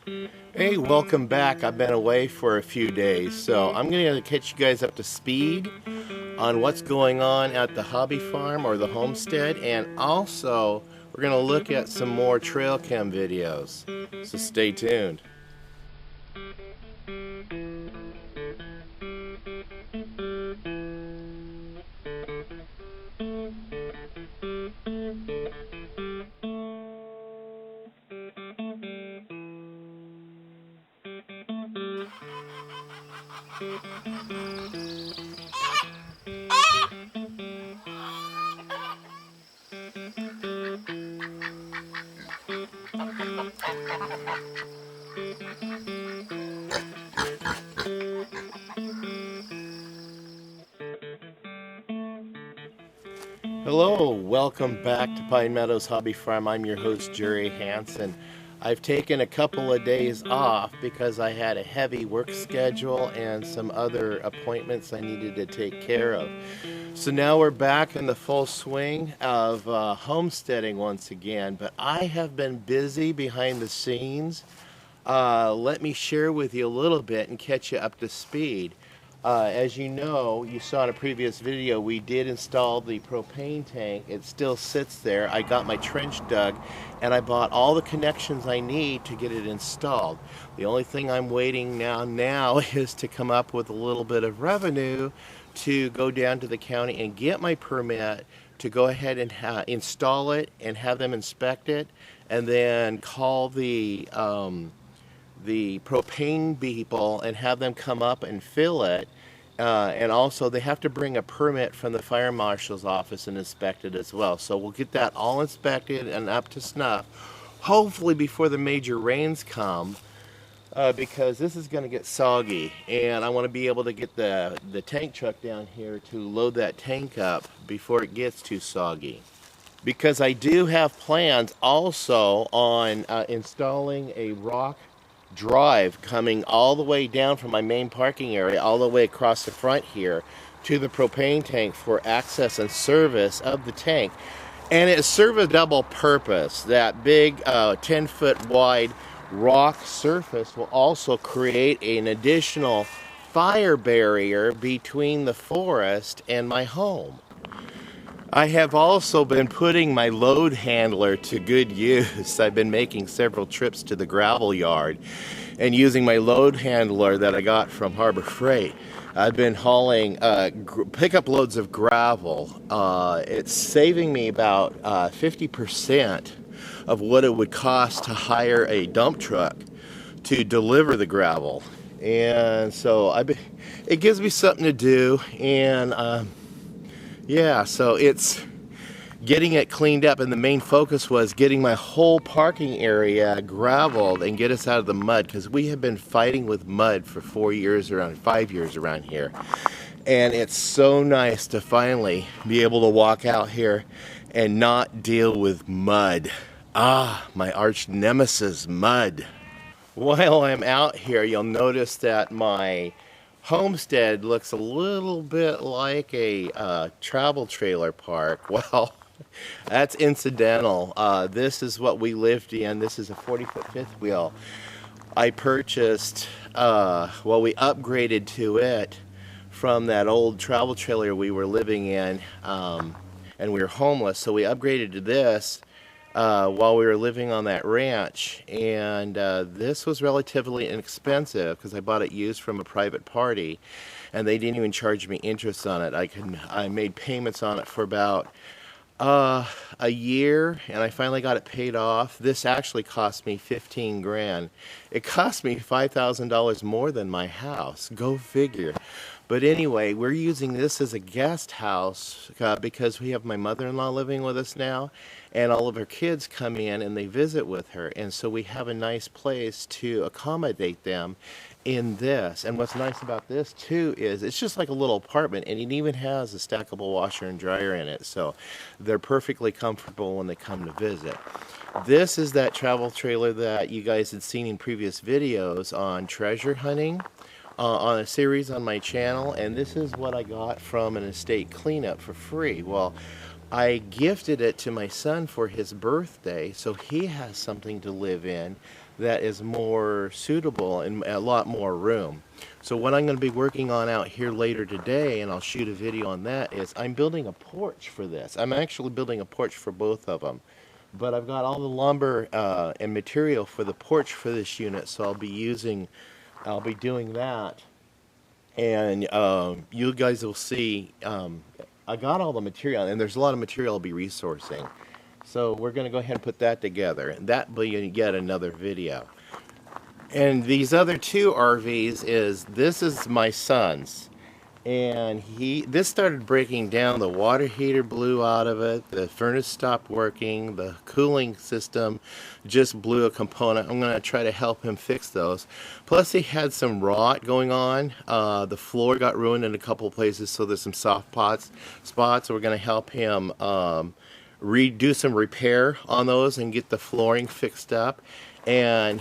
Hey, welcome back. I've been away for a few days, so I'm going to catch you guys up to speed on what's going on at the hobby farm or the homestead, and also we're going to look at some more trail cam videos. So stay tuned. Hello, welcome back to Pine Meadows Hobby Farm. I'm your host, Jerry Hansen. I've taken a couple of days off because I had a heavy work schedule and some other appointments I needed to take care of. So now we're back in the full swing of homesteading once again, but I have been busy behind the scenes. Let me share with you a little bit and catch you up to speed. As you know, you saw in a previous video, we did install the propane tank. It still sits there. I got my trench dug and I bought all the connections I need to get it installed. The only thing I'm waiting now is to come up with a little bit of revenue to go down to the county and get my permit to go ahead and install it and have them inspect it, and then call the propane people and have them come up and fill it. And also they have to bring a permit from the fire marshal's office and inspect it as well. So we'll get that all inspected and up to snuff, hopefully before the major rains come, because this is going to get soggy, and I want to be able to get the tank truck down here to load that tank up before it gets too soggy. Because I do have plans also on installing a rock drive coming all the way down from my main parking area all the way across the front here to the propane tank for access and service of the tank. And it serves a double purpose. That big 10-foot wide rock surface will also create an additional fire barrier between the forest and my home. I have also been putting my load handler to good use. I've been making several trips to the gravel yard and using my load handler that I got from Harbor Freight. I've been hauling pickup loads of gravel. It's saving me about 50% of what it would cost to hire a dump truck to deliver the gravel. And so it gives me something to do, and yeah, so it's getting it cleaned up, and the main focus was getting my whole parking area graveled and get us out of the mud, because we have been fighting with mud for 5 years around here. And it's so nice to finally be able to walk out here and not deal with mud. Ah, my arch nemesis, mud. While I'm out here, you'll notice that my homestead looks a little bit like a travel trailer park. Well, that's incidental. This is what we lived in. This is a 40-foot fifth wheel. I purchased, we upgraded to it from that old travel trailer we were living in, and we were homeless. So we upgraded to this while we were living on that ranch, and this was relatively inexpensive because I bought it used from a private party, and they didn't even charge me interest on it. I made payments on it for about a year, and I finally got it paid off. This actually cost me 15 grand. It cost me $5,000 more than my house. Go figure. But anyway, we're using this as a guest house because we have my mother-in-law living with us now, and all of her kids come in and they visit with her, and so we have a nice place to accommodate them in this. And what's nice about this too is it's just like a little apartment, and it even has a stackable washer and dryer in it, so they're perfectly comfortable when they come to visit. This is that travel trailer that you guys had seen in previous videos on treasure hunting on a series on my channel, and this is what I got from an estate cleanup for free. Well, I gifted it to my son for his birthday, so he has something to live in that is more suitable and a lot more room. So what I'm going to be working on out here later today, and I'll shoot a video on that, is I'm building a porch for this. I'm actually building a porch for both of them. But I've got all the lumber and material for the porch for this unit, so I'll be doing that. And you guys will see, I got all the material, and there's a lot of material I'll be resourcing. So we're going to go ahead and put that together, and that will be yet another video. And these other two RVs this is my son's, and this started breaking down. The water heater blew out of it, the furnace stopped working, the cooling system just blew a component. I'm going to try to help him fix those. Plus he had some rot going on. The floor got ruined in a couple of places, so there's some soft spots. We're going to help him do some repair on those and get the flooring fixed up, and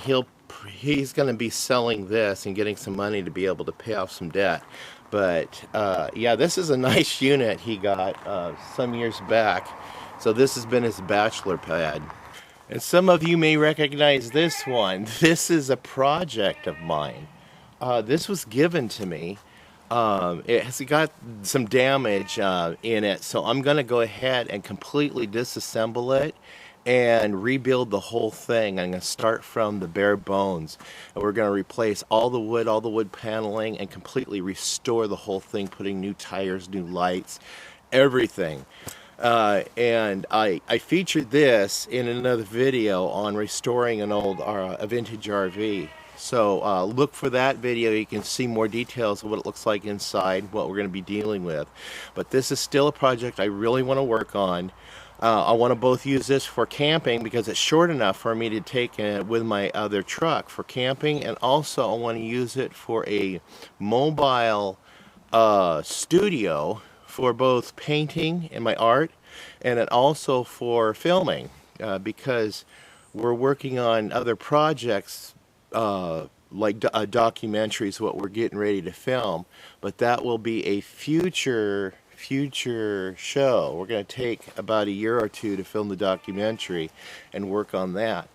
he's going to be selling this and getting some money to be able to pay off some debt. But yeah, this is a nice unit he got some years back. So this has been his bachelor pad. And some of you may recognize this one. This is a project of mine. This was given to me. It has got some damage in it, so I'm going to go ahead and completely disassemble it and rebuild the whole thing. I'm going to start from the bare bones, and we're going to replace all the wood paneling, and completely restore the whole thing, putting new tires, new lights, everything. And I featured this in another video on restoring an old a vintage RV. So look for that video. You can see more details of what it looks like inside, what we're going to be dealing with. But this is still a project I really want to work on. I want to both use this for camping because it's short enough for me to take it with my other truck for camping, and also I want to use it for a mobile studio for both painting and my art, and then also for filming because we're working on other projects like documentaries, what we're getting ready to film, but that will be a future show. We're going to take about a year or two to film the documentary and work on that.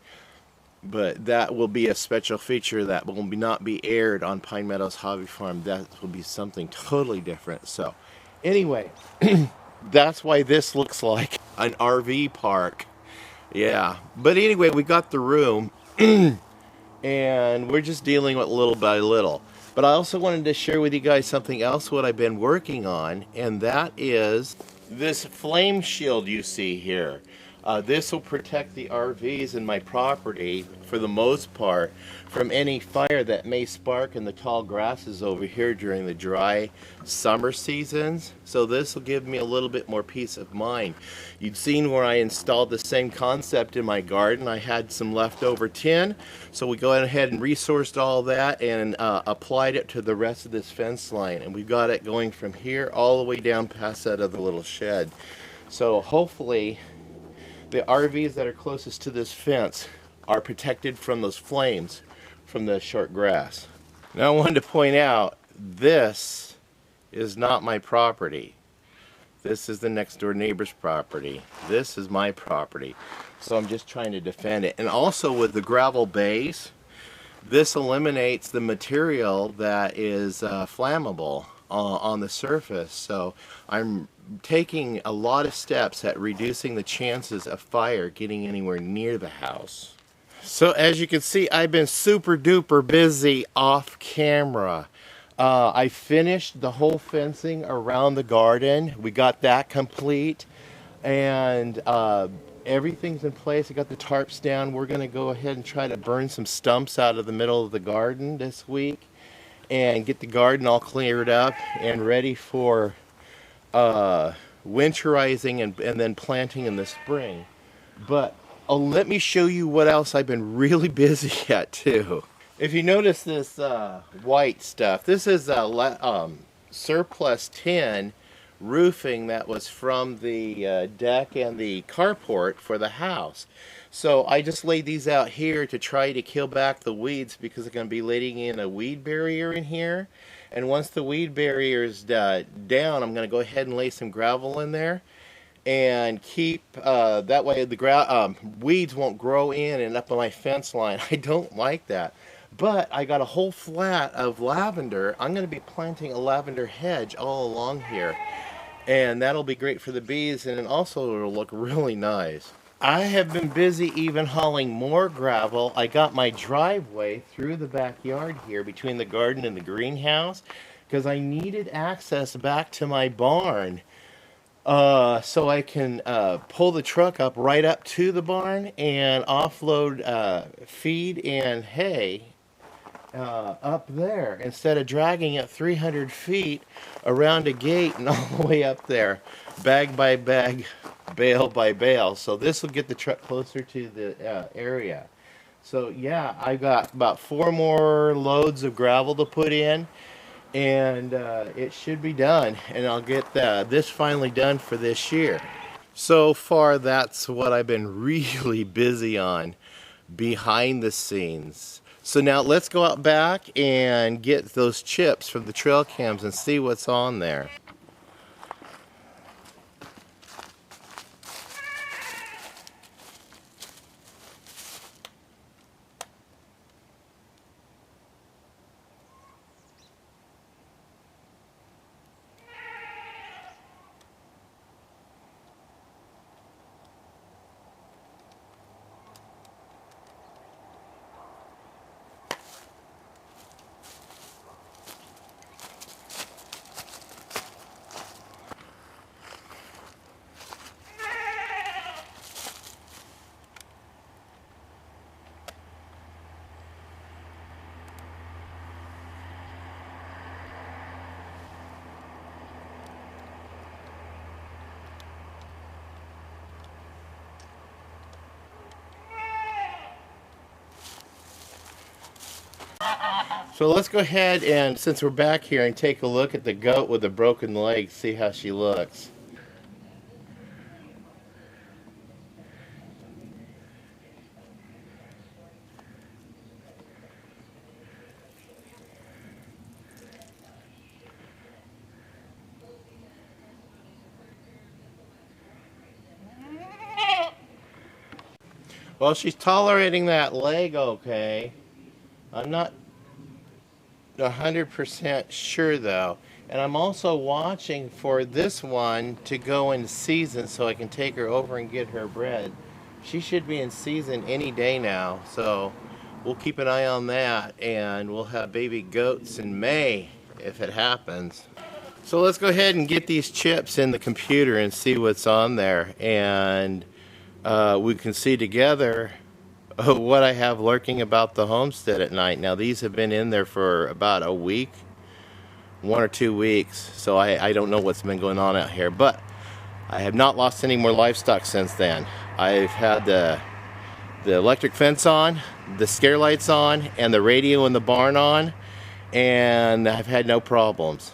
But that will be a special feature that will not be aired on Pine Meadows Hobby Farm. That will be something totally different. So anyway, that's why this looks like an RV park. Yeah, but anyway, we got the room and we're just dealing with little by little. But I also wanted to share with you guys something else what I've been working on, and that is this flame shield you see here. This will protect the RVs in my property, for the most part, from any fire that may spark in the tall grasses over here during the dry summer seasons. So this will give me a little bit more peace of mind. You've seen where I installed the same concept in my garden. I had some leftover tin, so we go ahead and resourced all that and applied it to the rest of this fence line. And we've got it going from here all the way down past that other little shed. So hopefully the RVs that are closest to this fence are protected from those flames from the short grass. Now I wanted to point out, this is not my property. This is the next door neighbor's property. This is my property. So I'm just trying to defend it. And also with the gravel base, this eliminates the material that is flammable on the surface. So I'm taking a lot of steps at reducing the chances of fire getting anywhere near the house. So as you can see, I've been super duper busy off camera. I finished the whole fencing around the garden. We got that complete, and everything's in place. I got the tarps down. We're going to go ahead and try to burn some stumps out of the middle of the garden this week and get the garden all cleared up and ready for winterizing and then planting in the spring. But let me show you what else I've been really busy at too. If you notice this white stuff, this is surplus tin roofing that was from the deck and the carport for the house. So I just laid these out here to try to kill back the weeds, because I'm going to be laying in a weed barrier in here. And once the weed barrier is down, I'm going to go ahead and lay some gravel in there. and keep that way the weeds won't grow in and up on my fence line. I don't like that. But I got a whole flat of lavender. I'm going to be planting a lavender hedge all along here, and that'll be great for the bees, and it also it'll look really nice. I have been busy even hauling more gravel. I got my driveway through the backyard here between the garden and the greenhouse because I needed access back to my barn, so I can pull the truck up right up to the barn and offload feed and hay up there instead of dragging it 300 feet around a gate and all the way up there, bag by bag, bale by bale. So this will get the truck closer to the area. So yeah, I got about 4 more loads of gravel to put in, and it should be done, and I'll get this finally done for this year. So far, that's what I've been really busy on behind the scenes. So now let's go out back and get those chips from the trail cams and see what's on there. So let's go ahead and, since we're back here, and take a look at the goat with the broken leg, see how she looks. Well, she's tolerating that leg okay. I'm not 100% sure though. And I'm also watching for this one to go in season so I can take her over and get her bred. She should be in season any day now, so we'll keep an eye on that, and we'll have baby goats in May if it happens. So let's go ahead and get these chips in the computer and see what's on there, and we can see together what I have lurking about the homestead at night. Now these have been in there for about a week, 1 or 2 weeks, so I don't know what's been going on out here, but I have not lost any more livestock since then. I've had the electric fence on, the scare lights on, and the radio in the barn on, and I've had no problems.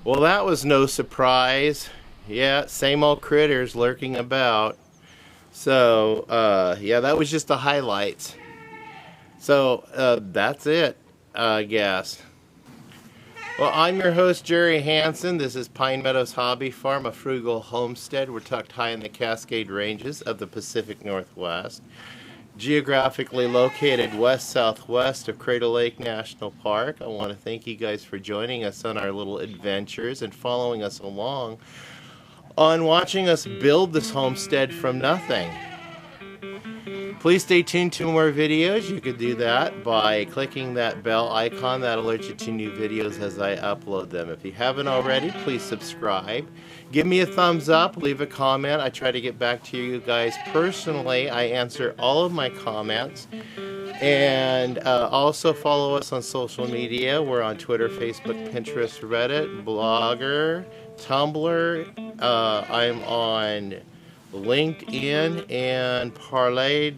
Well, that was no surprise. Yeah, same old critters lurking about. So, yeah, that was just the highlights. So, that's it, I guess. Well, I'm your host, Jerry Hansen. This is Pine Meadows Hobby Farm, a frugal homestead. We're tucked high in the Cascade Ranges of the Pacific Northwest, geographically located west-southwest of Crater Lake National Park. I want to thank you guys for joining us on our little adventures and following us along on watching us build this homestead from nothing. Please stay tuned to more videos. You can do that by clicking that bell icon. That alerts you to new videos as I upload them. If you haven't already, please subscribe. Give me a thumbs up. Leave a comment. I try to get back to you guys personally. I answer all of my comments. And also follow us on social media. We're on Twitter, Facebook, Pinterest, Reddit, Blogger, Tumblr. I'm on LinkedIn and Parlay.com.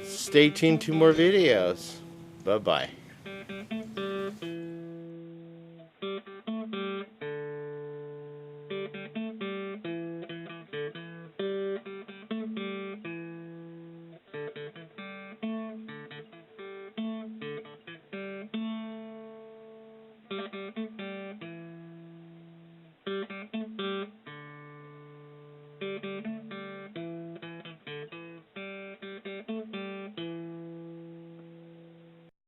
Stay tuned to more videos. Bye-bye.